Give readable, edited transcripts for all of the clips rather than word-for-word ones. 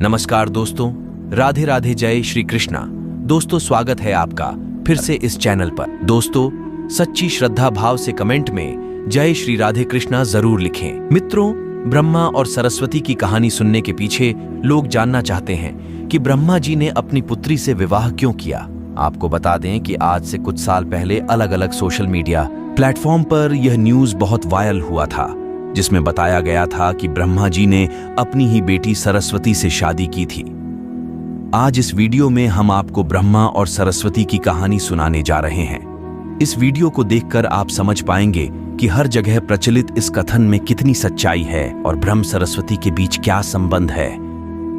नमस्कार दोस्तों, राधे राधे, जय श्री कृष्णा। दोस्तों, स्वागत है आपका फिर से इस चैनल पर। दोस्तों, सच्ची श्रद्धा भाव से कमेंट में जय श्री राधे कृष्णा जरूर लिखें। मित्रों, ब्रह्मा और सरस्वती की कहानी सुनने के पीछे लोग जानना चाहते हैं कि ब्रह्मा जी ने अपनी पुत्री से विवाह क्यों किया। आपको बता दें कि आज से कुछ साल पहले अलग अलग सोशल मीडिया प्लेटफॉर्म पर यह न्यूज बहुत वायरल हुआ था, जिसमें बताया गया था कि ब्रह्मा जी ने अपनी ही बेटी सरस्वती से शादी की थी। आज इस वीडियो में हम आपको ब्रह्मा और सरस्वती की कहानी सुनाने जा रहे हैं। इस वीडियो को देखकर आप समझ पाएंगे कि हर जगह प्रचलित इस कथन में कितनी सच्चाई है और ब्रह्म सरस्वती के बीच क्या संबंध है।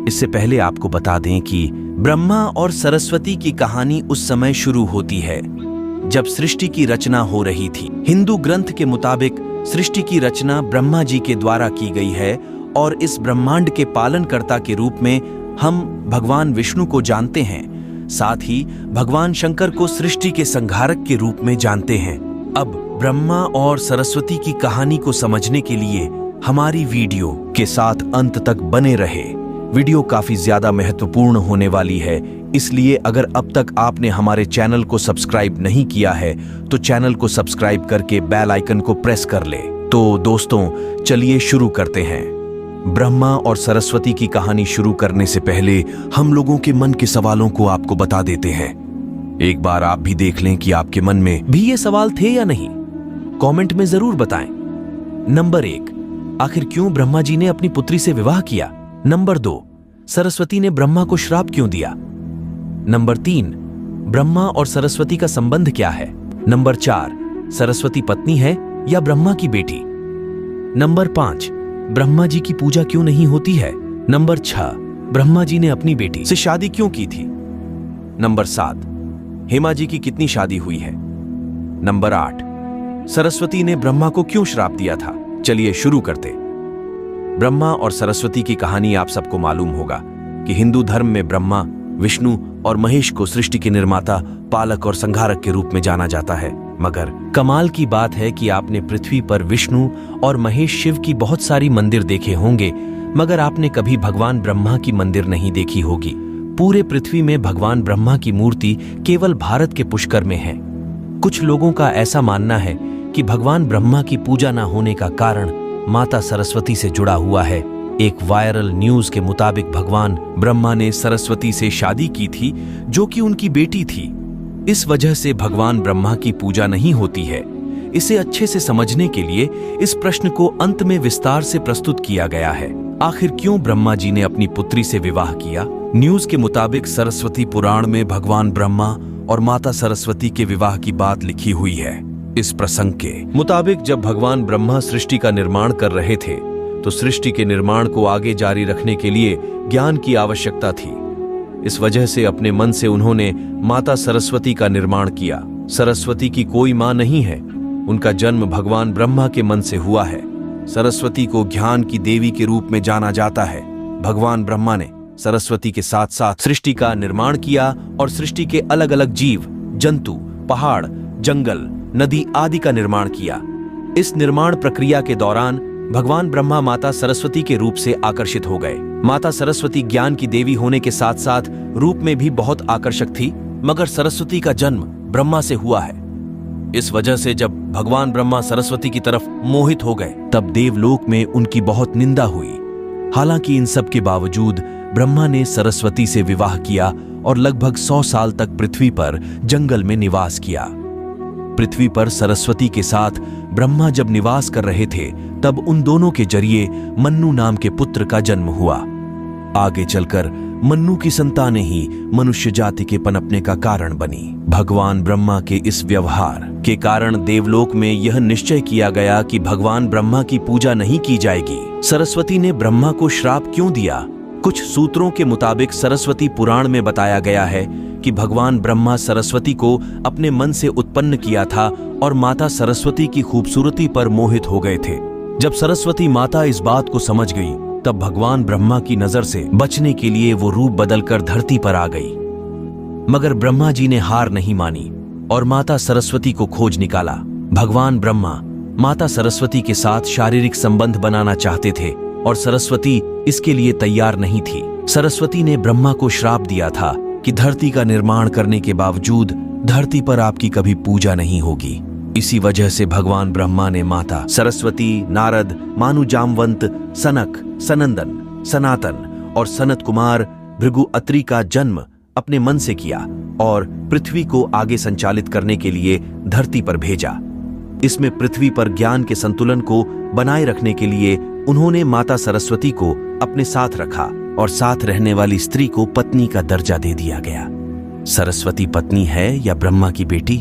इससे पहले आपको बता दें कि ब्रह्मा और सरस्वती की कहानी उस समय शुरू होती है जब सृष्टि की रचना हो रही थी। हिंदू ग्रंथ के मुताबिक सृष्टि की रचना ब्रह्मा जी के द्वारा की गई है और इस ब्रह्मांड के पालनकर्ता के रूप में हम भगवान विष्णु को जानते हैं। साथ ही भगवान शंकर को सृष्टि के संहारक के रूप में जानते हैं। अब ब्रह्मा और सरस्वती की कहानी को समझने के लिए हमारी वीडियो के साथ अंत तक बने रहे। वीडियो काफी ज्यादा महत्वपूर्ण होने वाली है, इसलिए अगर अब तक आपने हमारे चैनल को सब्सक्राइब नहीं किया है तो चैनल को सब्सक्राइब करके बेल आइकन को प्रेस कर ले। तो दोस्तों, चलिए शुरू करते हैं। ब्रह्मा और सरस्वती की कहानी शुरू करने से पहले हम लोगों के मन के सवालों को आपको बता देते हैं। एक बार आप भी देख लें कि आपके मन में भी ये सवाल थे या नहीं। कमेंट में जरूर बताएं। नंबर 1, आखिर क्यों ब्रह्मा जी ने अपनी पुत्री से विवाह किया। नंबर 2, सरस्वती ने ब्रह्मा को श्राप क्यों दिया। नंबर 3, ब्रह्मा और सरस्वती का संबंध क्या है। नंबर 4, सरस्वती पत्नी है या ब्रह्मा की बेटी। नंबर 5, ब्रह्मा जी की पूजा क्यों नहीं होती है। नंबर 6, ब्रह्मा जी ने अपनी बेटी से शादी क्यों की थी। नंबर 7, हेमा जी की कितनी शादी हुई है। नंबर 8, सरस्वती ने ब्रह्मा को क्यों श्राप दिया था। चलिए शुरू करते। ब्रह्मा और सरस्वती की कहानी आप सबको मालूम होगा कि हिंदू धर्म में ब्रह्मा, विष्णु और महेश को सृष्टि के निर्माता, पालक और संहारक के रूप में जाना जाता है। मगर कमाल की बात है कि आपने पृथ्वी पर विष्णु और महेश शिव की बहुत सारी मंदिर देखे होंगे, मगर आपने कभी भगवान ब्रह्मा की मंदिर नहीं देखी होगी। पूरे पृथ्वी में भगवान ब्रह्मा की मूर्ति केवल भारत के पुष्कर में है। कुछ लोगों का ऐसा मानना है कि भगवान ब्रह्मा की पूजा न होने का कारण माता सरस्वती से जुड़ा हुआ है। एक वायरल न्यूज के मुताबिक भगवान ब्रह्मा ने सरस्वती से शादी की थी, जो कि उनकी बेटी थी। इस वजह से भगवान ब्रह्मा की पूजा नहीं होती है। इसे अच्छे से समझने के लिए इस प्रश्न को अंत में विस्तार से प्रस्तुत किया गया है। आखिर क्यों ब्रह्मा जी ने अपनी पुत्री से विवाह किया। न्यूज के मुताबिक सरस्वती पुराण में भगवान ब्रह्मा और माता सरस्वती के विवाह की बात लिखी हुई है। इस प्रसंग के मुताबिक जब भगवान ब्रह्मा सृष्टि का निर्माण कर रहे थे तो सृष्टि के निर्माण को आगे जारी रखने के लिए ज्ञान की आवश्यकता थी। इस वजह से अपने मन से उन्होंने माता सरस्वती का निर्माण किया। सरस्वती की कोई मां नहीं है, उनका जन्म भगवान ब्रह्मा के मन से हुआ है। सरस्वती को ज्ञान की देवी के रूप में जाना जाता है। भगवान ब्रह्मा ने सरस्वती के साथ साथ सृष्टि का निर्माण किया और सृष्टि के अलग अलग जीव, जंतु, पहाड़, जंगल, नदी आदि का निर्माण किया। इस निर्माण प्रक्रिया के दौरान भगवान ब्रह्मा माता सरस्वती के रूप से आकर्षित हो गए। माता सरस्वती ज्ञान की देवी होने के साथ साथ रूप में भी बहुत आकर्षक थी, मगर सरस्वती का जन्म ब्रह्मा से हुआ है। इस वजह से जब भगवान ब्रह्मा सरस्वती की तरफ मोहित हो गए तब देवलोक में उनकी बहुत निंदा हुई। हालांकि इन सब के बावजूद ब्रह्मा ने सरस्वती से विवाह किया और लगभग 100 साल तक पृथ्वी पर जंगल में निवास किया। पृथ्वी पर सरस्वती के साथ ब्रह्मा जब निवास कर रहे थे तब उन दोनों के जरिए मन्नु नाम के पुत्र का जन्म हुआ। आगे चलकर मन्नु की संतानें ही मनुष्य जाति के पनपने का कारण बनी। भगवान ब्रह्मा के इस व्यवहार के कारण देवलोक में यह निश्चय किया गया कि भगवान ब्रह्मा की पूजा नहीं की जाएगी। सरस्वती ने ब्रह्मा को श्राप क्यों दिया। कुछ सूत्रों के मुताबिक सरस्वती पुराण में बताया गया है कि भगवान ब्रह्मा सरस्वती को अपने मन से उत्पन्न किया था और माता सरस्वती की खूबसूरती पर मोहित हो गए थे। जब सरस्वती माता इस बात को समझ गई तब भगवान ब्रह्मा की नजर से बचने के लिए वो रूप बदलकर धरती पर आ गई। मगर ब्रह्मा जी ने हार नहीं मानी और माता सरस्वती को खोज निकाला। भगवान ब्रह्मा माता सरस्वती के साथ शारीरिक संबंध बनाना चाहते थे और सरस्वती इसके लिए तैयार नहीं थी। सरस्वती ने ब्रह्मा को श्राप दिया था कि धरती का निर्माण करने के बावजूद धरती पर आपकी कभी पूजा नहीं होगी। इसी वजह से भगवान ब्रह्मा ने माता सरस्वती, नारद, मानु जामवंत, सनक, सनंदन, सनातन और सनत कुमार भृगु अत्रि का जन्म अपने मन से किया और पृथ्वी को आगे संचालित करने के लिए धरती पर भेजा। इसमें पृथ्वी पर ज्ञान के संतुलन को बनाए रखने के लिए उन्होंने माता सरस्वती को अपने साथ रखा और साथ रहने वाली स्त्री को पत्नी का दर्जा दे दिया गया। सरस्वती पत्नी है या ब्रह्मा की बेटी?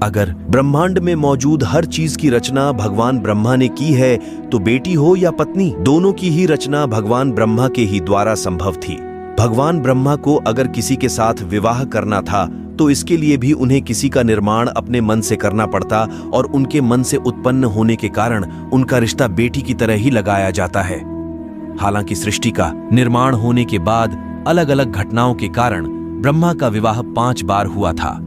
अगर ब्रह्मांड में मौजूद हर चीज की रचना भगवान ब्रह्मा ने की है तो बेटी हो या पत्नी, दोनों की ही रचना भगवान ब्रह्मा के ही द्वारा संभव थी। भगवान ब्रह्मा को अगर किसी के साथ विवाह करना था तो इसके लिए भी उन्हें किसी का निर्माण अपने मन से करना पड़ता और उनके मन से उत्पन्न होने के कारण उनका रिश्ता बेटी की तरह ही लगाया जाता है। हालांकि सृष्टि का निर्माण होने के बाद अलग अलग घटनाओं के कारण ब्रह्मा का विवाह 5 बार हुआ था।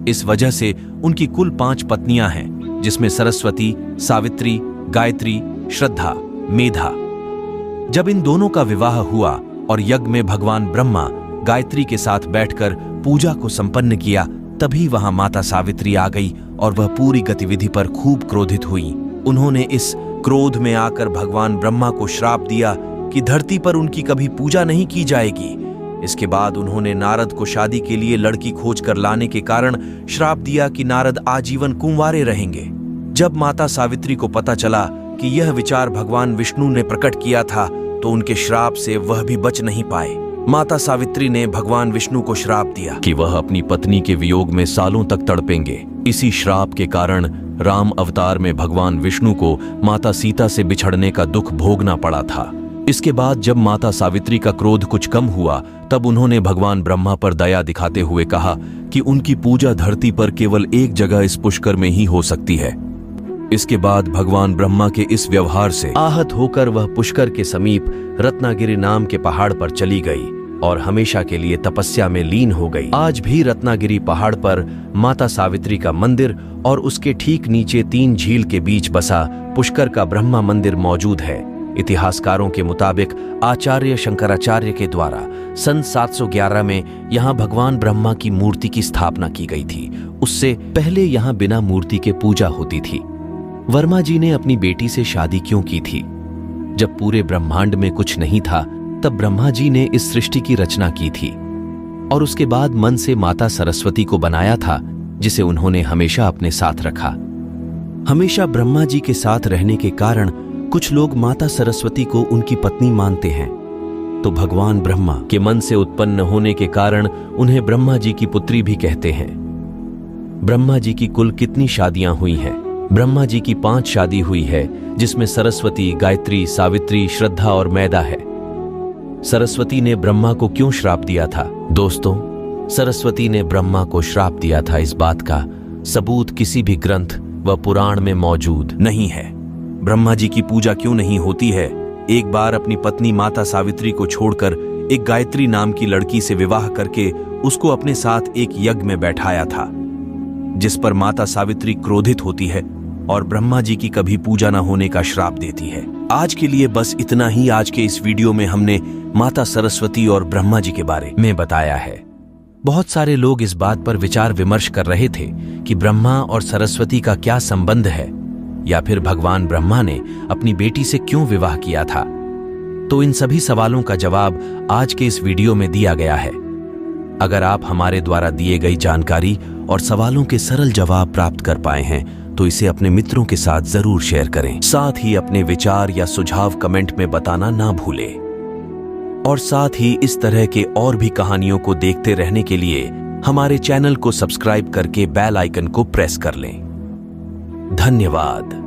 इस वजह से उनकी कुल 5 पत्नियां हैं, जिसमें सरस्वती, सावित्री, गायत्री, श्रद्धा, मेधा। जब इन दोनों का विवाह हुआ और यज्ञ में भगवान ब्रह्मा गायत्री के साथ बैठकर पूजा को संपन्न किया, तभी वहां माता सावित्री आ गई और वह पूरी गतिविधि पर खूब क्रोधित हुई। उन्होंने इस क्रोध में आकर भगवान ब्रह्मा को श्राप दिया कि धरती पर उनकी कभी पूजा नहीं की जाएगी। इसके बाद उन्होंने नारद को शादी के लिए लड़की खोज कर लाने के कारण श्राप दिया कि नारद आजीवन कुंवारे रहेंगे। जब माता सावित्री को पता चला कि यह विचार भगवान विष्णु ने प्रकट किया था तो उनके श्राप से वह भी बच नहीं पाए। माता सावित्री ने भगवान विष्णु को श्राप दिया कि वह अपनी पत्नी के वियोग में सालों तक तड़पेंगे। इसी श्राप के कारण राम अवतार में भगवान विष्णु को माता सीता से बिछड़ने का दुख भोगना पड़ा था। इसके बाद जब माता सावित्री का क्रोध कुछ कम हुआ तब उन्होंने भगवान ब्रह्मा पर दया दिखाते हुए कहा कि उनकी पूजा धरती पर केवल एक जगह इस पुष्कर में ही हो सकती है। इसके बाद भगवान ब्रह्मा के इस व्यवहार से आहत होकर वह पुष्कर के समीप रत्नागिरी नाम के पहाड़ पर चली गई और हमेशा के लिए तपस्या में लीन हो गई। आज भी रत्नागिरी पहाड़ पर माता सावित्री का मंदिर और उसके ठीक नीचे 3 झील के बीच बसा पुष्कर का ब्रह्मा मंदिर मौजूद है। इतिहासकारों के मुताबिक आचार्य शंकराचार्य के द्वारा सन 711 में यहाँ भगवान ब्रह्मा की मूर्ति की स्थापना की गई थी। उससे पहले यहाँ बिना मूर्ति के पूजा होती थी। वर्मा जी ने अपनी बेटी से शादी क्यों की थी? जब पूरे ब्रह्मांड में कुछ नहीं था तब ब्रह्मा जी ने इस सृष्टि की रचना की थी और उसके बाद मन से माता सरस्वती को बनाया था, जिसे उन्होंने हमेशा अपने साथ रखा। हमेशा ब्रह्मा जी के साथ रहने के कारण कुछ लोग माता सरस्वती को उनकी पत्नी मानते हैं, तो भगवान ब्रह्मा के मन से उत्पन्न होने के कारण उन्हें ब्रह्मा जी की पुत्री भी कहते हैं। ब्रह्मा जी की कुल कितनी शादियां हुई हैं? ब्रह्मा जी की 5 शादी हुई है, जिसमें सरस्वती, गायत्री, सावित्री, श्रद्धा और मैदा है। सरस्वती ने ब्रह्मा को क्यों श्राप दिया था? दोस्तों, सरस्वती ने ब्रह्मा को श्राप दिया था, इस बात का सबूत किसी भी ग्रंथ व पुराण में मौजूद नहीं है। ब्रह्मा जी की पूजा क्यों नहीं होती है? एक बार अपनी पत्नी माता सावित्री को छोड़कर एक गायत्री नाम की लड़की से विवाह करके उसको अपने साथ एक यज्ञ में बैठाया था, जिस पर माता सावित्री क्रोधित होती है और ब्रह्मा जी की कभी पूजा न होने का श्राप देती है। आज के लिए बस इतना ही। आज के इस वीडियो में हमने माता सरस्वती और ब्रह्मा जी के बारे में बताया है। बहुत सारे लोग इस बात पर विचार विमर्श कर रहे थे कि ब्रह्मा और सरस्वती का क्या संबंध है, या फिर भगवान ब्रह्मा ने अपनी बेटी से क्यों विवाह किया था। तो इन सभी सवालों का जवाब आज के इस वीडियो में दिया गया है। अगर आप हमारे द्वारा दिए गई जानकारी और सवालों के सरल जवाब प्राप्त कर पाए हैं तो इसे अपने मित्रों के साथ जरूर शेयर करें। साथ ही अपने विचार या सुझाव कमेंट में बताना ना भूलें। और साथ ही इस तरह के और भी कहानियों को देखते रहने के लिए हमारे चैनल को सब्सक्राइब करके बेल आइकन को प्रेस कर लें। धन्यवाद।